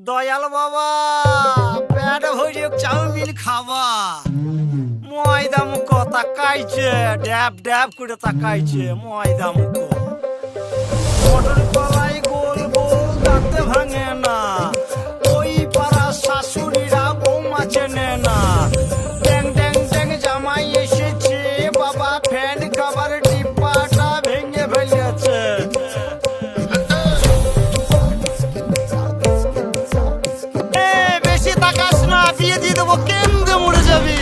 দয়াল বাবা পেট ভরে চাউমিন খাওয়া ময়দা মুখ তাকাইছে ড্যাব ড্যাব করে তাকাইছে ময়দা মুখ মটর কলাই গোল গোল দাঁতে ভাঙে না ওই পাড়া শাশুড়িরা বৌমা চেনে না ড্যাং ড্যাং ড্যাং জামাই এসেছে বাবা ফ্যান খাবার ডিব্বাটা ভেঙে ফেলেছে বেশি তাকাস না বিয়ে দিয়ে দেবো কেন্দ্রে মরে যাবি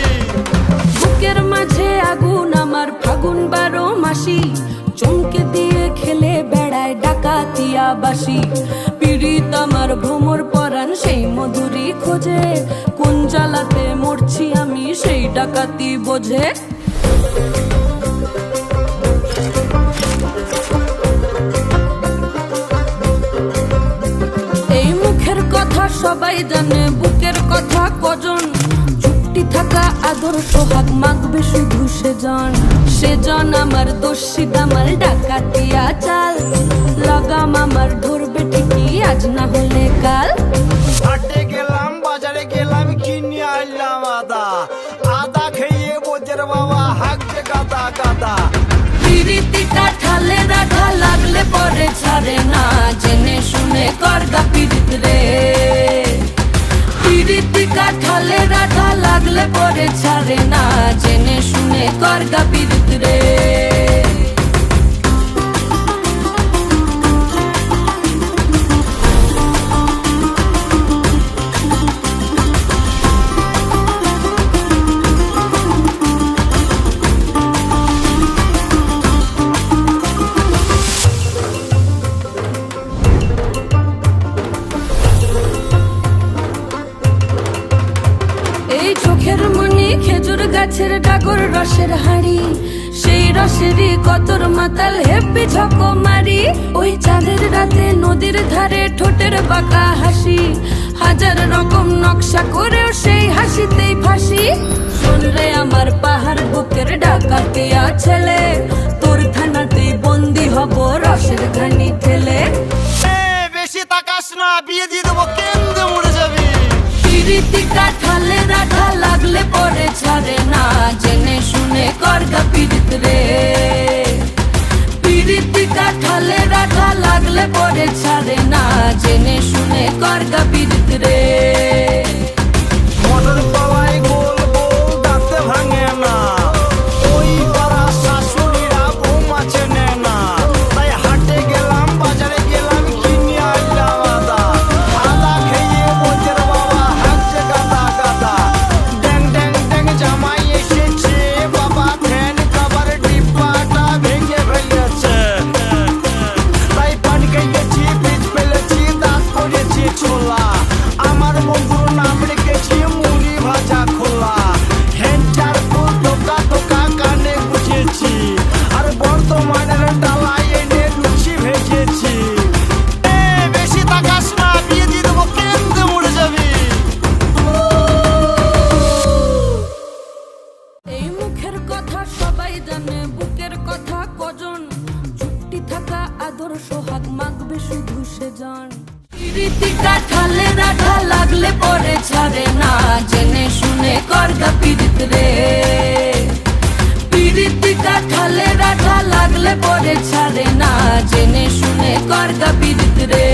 বুকের মাঝে আগুন আমার ফাগুন 12 মাসি চমকে দিয়ে খেলে বেড়ায় ডাকাতিয়া বাসি পীড়িত আমার ভ্রমর পরাণ সেই মধুরী খোঁজে কোন জ্বালাতে মরছি আমি সেই ডাকাতি বোঝে এই মুখের কথা সবাই জানে বুকের কথা কজন চুপটি থাকা আদর সোহাগ মাগবে শুধু সেজন আমার দোষী আমার ডাকাতিয়া চাল লাগাম আমার ধরবে ঠিকই আজ না হলে কাল হাটে গেলাম বাজারে গেলাম কিনে আনলাম আদা আদা খেয়ে বোঝের বাবা হাঁকছে গাদা গাদা পিরিতিটা ঠালে রাখা লাগলে পরে ছাড়ে না জেনে শুনে করগা পিরিত রে পিরিতিকা ঠালে রাখা লাগলে পরে ছাড়ে না জেনে শুনে করগা পিরিত রে চোখের মনি খেজুর গাছের ডাগর রসের হাড়ি সেই রসেরই কতর মাতাল হেপি ঝকো মারি ওই চাঁদের রাতে নদীর ধারে ঠোঁটের বাঁকা হাসি হাজার রকম নকশা করেও সেই হাসিতেই ফাঁসি শুনরে আমার পাহাড় বুকের ডাকাতিয়া ছেলে তোর থানাতেই বন্দি হব রসের ঘানি ঠেলে বেশি তাকাস না বিয়ে দিয়ে দেবো কেন্দ্রে মরে যাবি পিরিতিকা ঠালে রাখা লাগলে পরে ছাড়ে না জেনে শুনে করগা পিরিত রে পিরিতিকা ঠালে রাখা লাগলে পরে ছাড়ে না জেনে শুনে করগা পিরিত রে মটর কলাই গোল গোল দাঁতে ভাঙে না ওই পাড়া শাশুড়িরা বৌমা চেনে না তাই হাটে গেলাম বাজারে গেলাম কিনে আনলাম আদা আদা খেয়ে বোঝের বাবা হাঁকছে গাদা গাদা ড্যাং ড্যাং ড্যাং জামাই এসেছে বাবা ফ্যান খাবার ডিব্বাটা ভেঙে ফেলেছে তাই পান খেয়েছি বীজ ফেলেছি দাঁত করেছি ছোলা আমার বন্ধুর নাম রেখেছি মুড়ি ভাজা খোলা হেন্টার ফুল টোকা টোকা কানে গুছেছি আর বর্তমানের ডালায় এনে লুচি ভেজেছি বেশি তাকাস না বিয়ে দিয়ে দেবো কেন্দ্রে মরে যাবি এই মুখের কথা সবাই জানে বুকের কথা কজন চুপটি থাকা আদর সোহাগ মাগবে শুধু সেজন পিরিতিকা ঠালে রাখা লাগলে পরে ছাড়ে না জেনে শুনে করগা পিরিত রে পিরিতিকা ঠালে রাখা লাগলে পরে ছাড়ে না জেনে শুনে করগা পিরিত রে